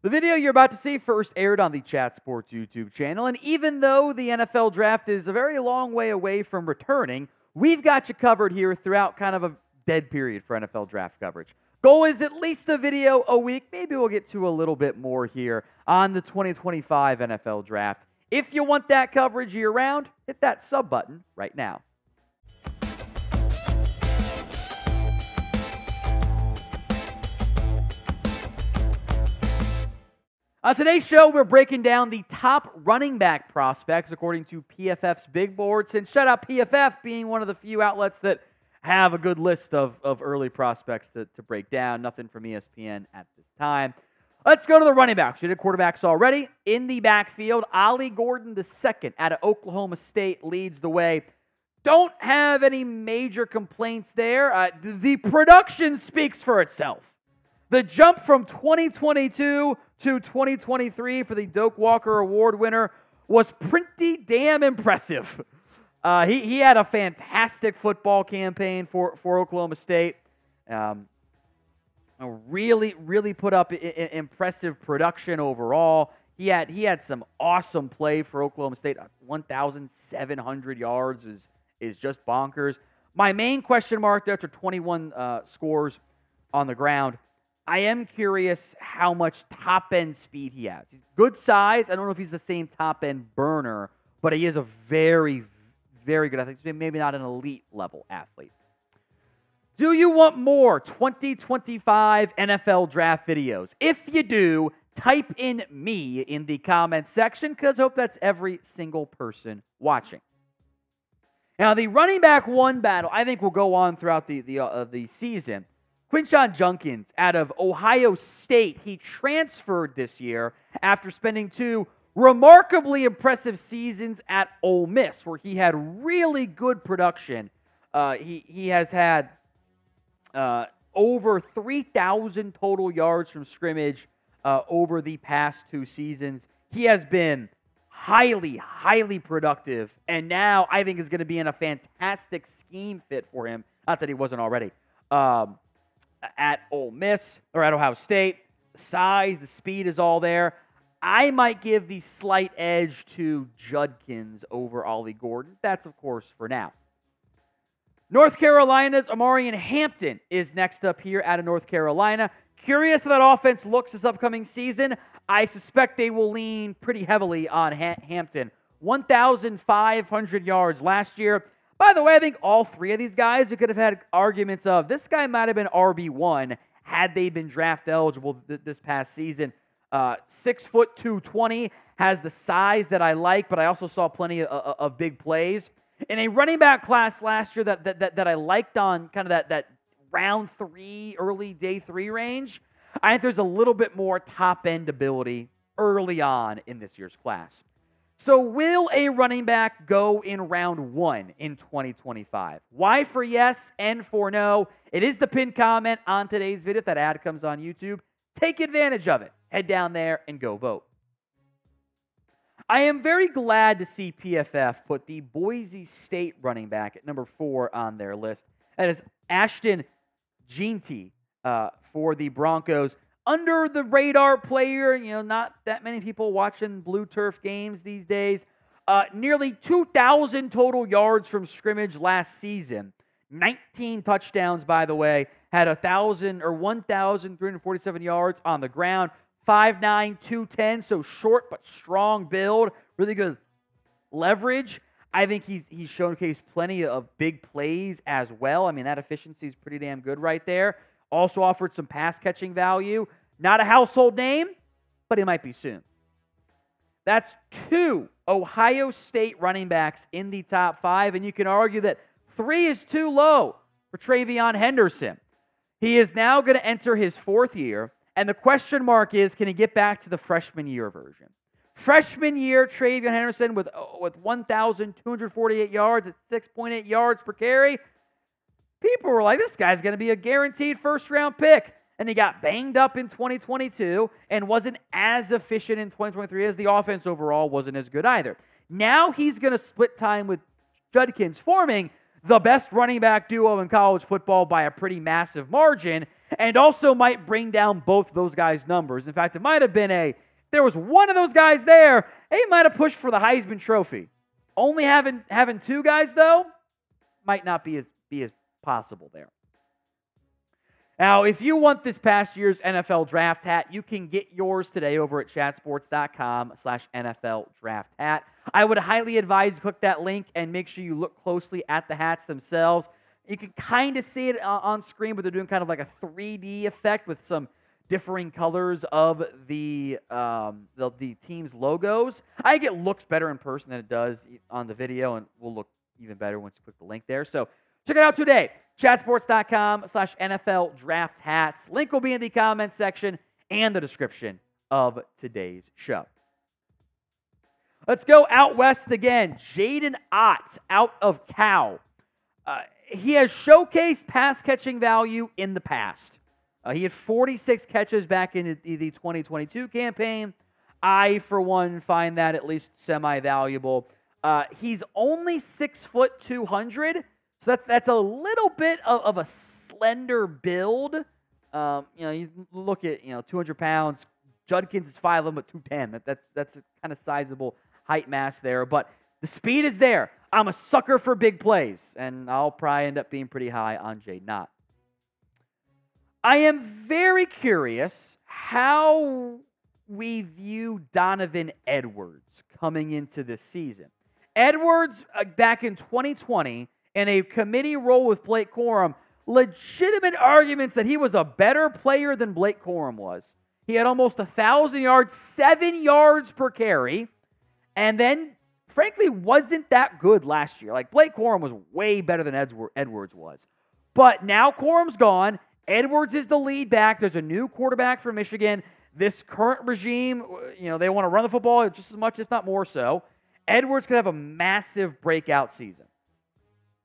The video you're about to see first aired on the Chat Sports YouTube channel, and even though the NFL Draft is a very long way away from returning, we've got you covered here throughout kind of a dead period for NFL Draft coverage. Goal is at least a video a week. Maybe we'll get to a little bit more here on the 2025 NFL Draft. If you want that coverage year-round, hit that sub button right now. On today's show, we're breaking down the top running back prospects according to PFF's big board. Since shout out PFF being one of the few outlets that have a good list of early prospects to break down. Nothing from ESPN at this time. Let's go to the running backs. We did quarterbacks already. In the backfield, Ollie Gordon II out of Oklahoma State leads the way. Don't have any major complaints there. The production speaks for itself. The jump from 2022 to 2023 for the Doak Walker Award winner was pretty damn impressive. He had a fantastic football campaign for Oklahoma State. Really put up impressive production overall. He had some awesome play for Oklahoma State. 1,700 yards is just bonkers. My main question mark there after 21 scores on the ground, I am curious how much top-end speed he has. He's good size. I don't know if he's the same top-end burner, but he is a very, very good athlete. Maybe not an elite-level athlete. Do you want more 2025 NFL Draft videos? If you do, type in me in the comments section, because I hope that's every single person watching. Now, the running back one battle, I think, will go on throughout the season. Quinshon Judkins out of Ohio State, he transferred this year after spending 2 remarkably impressive seasons at Ole Miss, where he had really good production. He has had over 3,000 total yards from scrimmage over the past 2 seasons. He has been highly productive, and now I think is going to be in a fantastic scheme fit for him. Not that he wasn't already. At Ole Miss, or at Ohio State, the size, the speed is all there. I might give the slight edge to Judkins over Ollie Gordon. That's, of course, for now. North Carolina's Omarion Hampton is next up here out of North Carolina. Curious how that offense looks this upcoming season. I suspect they will lean pretty heavily on Hampton. 1,500 yards last year. By the way, I think all 3 of these guys, we could have had arguments of, this guy might have been RB1 had they been draft eligible this past season. 6 foot 220, has the size that I like, but I also saw plenty of big plays. In a running back class last year that I liked on kind of that round 3, early day 3 range, I think there's a little bit more top-end ability early on in this year's class. So will a running back go in round 1 in 2025? Y for yes, N for no. It is the pinned comment on today's video. If that ad comes on YouTube, take advantage of it. Head down there and go vote. I am very glad to see PFF put the Boise State running back at number 4 on their list. That is Ashton Jeanty for the Broncos. Under the radar player, not that many people watching blue turf games these days. Nearly 2,000 total yards from scrimmage last season. 19 touchdowns, by the way. Had 1,347 yards on the ground. 5'9", 210, so short but strong build. Really good leverage. I think he's showcased plenty of big plays as well. I mean, that efficiency is pretty damn good right there. Also offered some pass-catching value. Not a household name, but he might be soon. That's 2 Ohio State running backs in the top 5, and you can argue that 3 is too low for TreVeyon Henderson. He is now going to enter his 4th year, and the question mark is, can he get back to the freshman year version? Freshman year, TreVeyon Henderson with 1,248 yards at 6.8 yards per carry. People were like, this guy's going to be a guaranteed first-round pick. And he got banged up in 2022 and wasn't as efficient in 2023 as the offense overall wasn't as good either. Now he's going to split time with Judkins, forming the best running back duo in college football by a pretty massive margin. and also might bring down both of those guys' numbers. In fact, it might have been if there was one of those guys there, he might have pushed for the Heisman Trophy. Only having two guys, though, might not be as possible there. Now, if you want this past year's NFL Draft Hat, you can get yours today over at chatsports.com/NFL Draft Hat. I would highly advise you click that link and make sure you look closely at the hats themselves. You can kind of see it on screen, but they're doing kind of like a 3D effect with some differing colors of the team's logos. I think it looks better in person than it does on the video, and will look even better once you click the link there. So check it out today. Chatsports.com/NFL Draft Hats. Link will be in the comments section and the description of today's show. Let's go out west again. Jaden Ott out of Cal. He has showcased pass catching value in the past. He had 46 catches back in the 2022 campaign. I, for one, find that at least semi-valuable. He's only 6', 200", so that's a little bit of a slender build. You look at 200 pounds. Judkins is 5'11", but 210. That's a kind of sizable height mass there. But the speed is there. I'm a sucker for big plays, and I'll probably end up being pretty high on Jaden Ott. I am very curious how we view Donovan Edwards coming into this season. Edwards, back in 2020, in a committee role with Blake Corum, legitimate arguments that he was a better player than Blake Corum was. He had almost 1,000 yards, 7 yards per carry, and then, frankly, wasn't that good last year. Like, Blake Corum was way better than Edwards was. But now Corum's gone. Edwards is the lead back. There's a new quarterback from Michigan. This current regime, they want to run the football just as much, if not more so. Edwards could have a massive breakout season.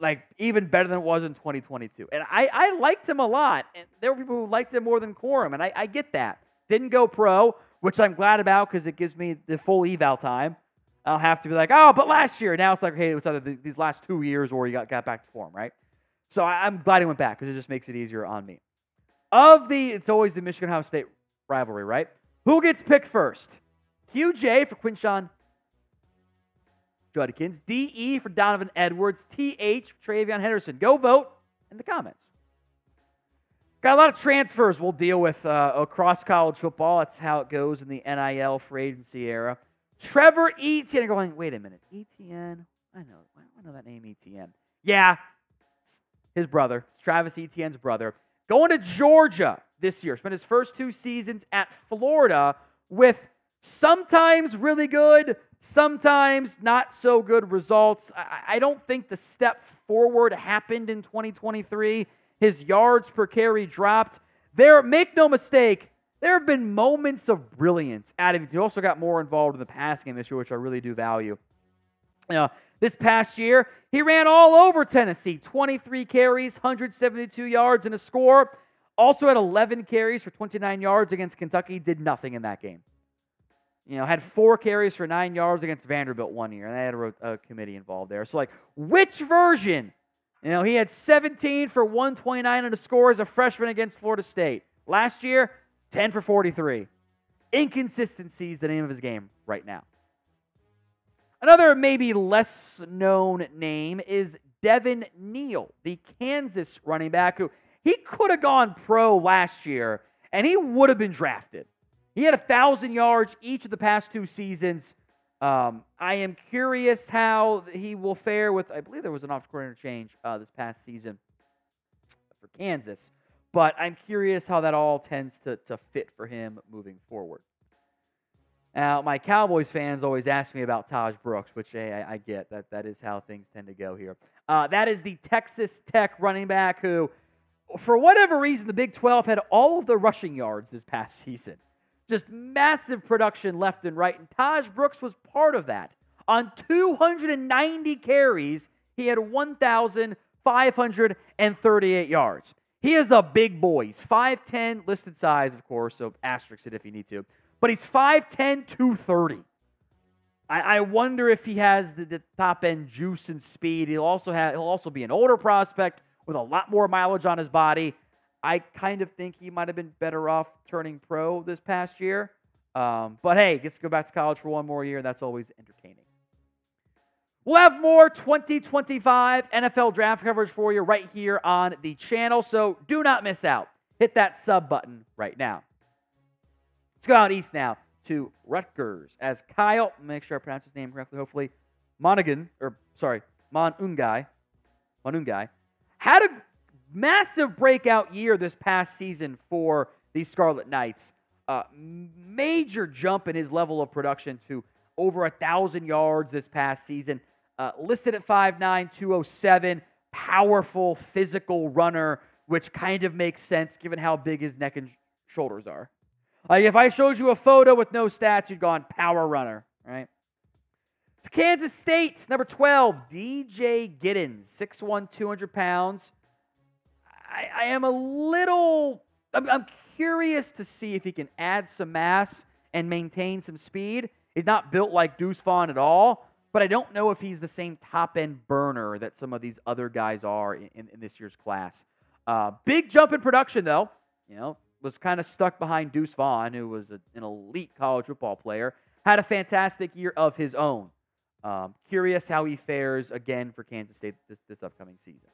Like, even better than it was in 2022. And I liked him a lot. And there were people who liked him more than Corum, and I get that. Didn't go pro, which I'm glad about because it gives me the full eval time. I don't have to be like, oh, but last year. Now it's like, hey, it's either these last 2 years or you got back to form, right? So I'm glad he went back because it just makes it easier on me. It's always the Michigan-Ohio State rivalry, right? Who gets picked first? QJ for Quinshon Judkins. DE for Donovan Edwards. TH for TreVeyon Henderson. Go vote in the comments. Got a lot of transfers we'll deal with across college football. That's how it goes in the NIL free agency era. Trevor Etienne. Going, wait a minute. Etienne? I know that name, Etienne. Yeah, his brother. It's Travis Etienne's brother. Going to Georgia this year. Spent his first 2 seasons at Florida with sometimes really good, sometimes not so good results. I don't think the step forward happened in 2023. His yards per carry dropped. Make no mistake, there have been moments of brilliance out of it. He also got more involved in the pass game this year, which I really do value. This past year, he ran all over Tennessee. 23 carries, 172 yards, and a score. Also had 11 carries for 29 yards against Kentucky. Did nothing in that game. Had 4 carries for 9 yards against Vanderbilt one year, and they had a committee involved there. So, which version? He had 17 for 129 and a score as a freshman against Florida State. Last year, 10 for 43. Inconsistency is the name of his game right now. Another maybe less known name is Devin Neal, the Kansas running back who he could have gone pro last year and he would have been drafted. He had 1,000 yards each of the past 2 seasons. I am curious how he will fare with, I believe there was an offensive coordinator change this past season for Kansas, but I'm curious how that all tends to fit for him moving forward. Now, my Cowboys fans always ask me about Taj Brooks, which, hey, I get. That is how things tend to go here. That is the Texas Tech running back who, for whatever reason, the Big 12 had all of the rushing yards this past season. Just massive production left and right, and Taj Brooks was part of that. On 290 carries, he had 1,538 yards. He is a big boy. He's 5'10", listed size, of course, so asterisk it if you need to. But he's 5'10", 230. I wonder if he has the top-end juice and speed. He'll also be an older prospect with a lot more mileage on his body. I kind of think he might have been better off turning pro this past year. But hey, gets to go back to college for one more year. That's always entertaining. We'll have more 2025 NFL draft coverage for you right here on the channel, so do not miss out. Hit that sub button right now. Let's go out east now to Rutgers as Kyle, make sure I pronounce his name correctly, hopefully, Monungai, had a massive breakout year this past season for the Scarlet Knights. Major jump in his level of production to over 1,000 yards this past season. Listed at 5'9", 207, powerful, physical runner, which kind of makes sense given how big his neck and shoulders are. Like if I showed you a photo with no stats, you'd go on power runner, right? To Kansas State, number 12, DJ Giddens, 6'1", 200 pounds. I am a little, I'm curious to see if he can add some mass and maintain some speed. He's not built like Deuce Vaughn at all, but I don't know if he's the same top-end burner that some of these other guys are in this year's class. Big jump in production, though. You know, was kind of stuck behind Deuce Vaughn, who was an elite college football player. Had a fantastic year of his own. Curious how he fares again for Kansas State this upcoming season.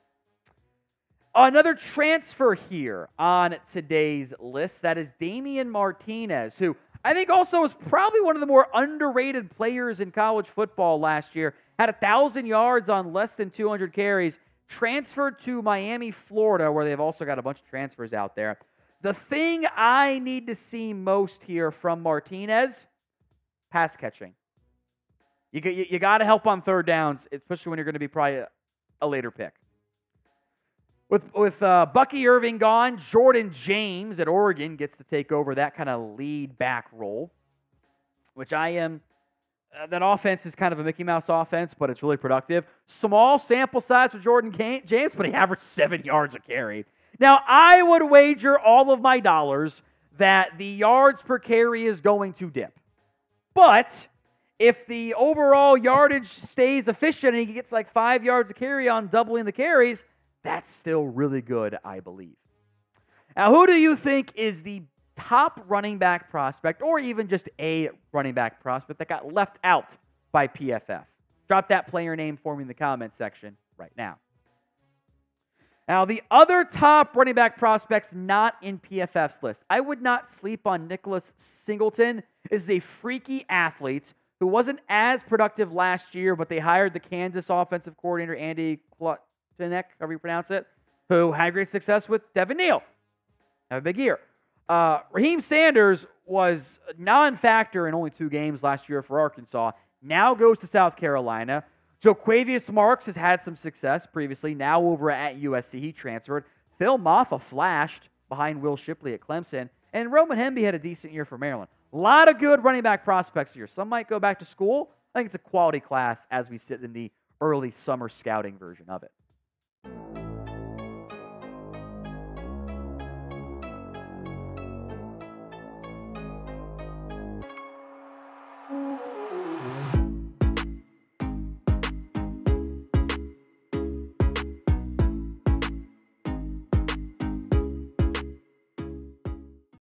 Another transfer here on today's list, that is Damian Martinez, who I think also was probably one of the more underrated players in college football last year. Had 1,000 yards on less than 200 carries. Transferred to Miami, Florida, where they've also got a bunch of transfers out there. The thing I need to see most here from Martinez, pass catching. You got to help on third downs, especially when you're going to be probably a later pick. With Bucky Irving gone, Jordan James at Oregon gets to take over that kind of lead back role, which I am. That offense is kind of a Mickey Mouse offense, but it's really productive. Small sample size for Jordan James, but he averaged 7 yards a carry. Now, I would wager all of my dollars that the yards per carry is going to dip. But if the overall yardage stays efficient and he gets like 5 yards a carry on doubling the carries, that's still really good, I believe. Now, who do you think is the top running back prospect, or even just a running back prospect that got left out by PFF? Drop that player name for me in the comments section right now. Now, the other top running back prospects not in PFF's list. I would not sleep on Nicholas Singleton. This is a freaky athlete who wasn't as productive last year, but they hired the Kansas offensive coordinator, Andy Klutnick, however you pronounce it, who had great success with Devin Neal. Have a big year. Raheem Sanders was a non-factor in only 2 games last year for Arkansas. Now goes to South Carolina. Joquavius Marks has had some success previously. Now over at USC, he transferred. Phil Maffa flashed behind Will Shipley at Clemson. And Roman Hemby had a decent year for Maryland. A lot of good running back prospects here. Some might go back to school. I think it's a quality class as we sit in the early summer scouting version of it.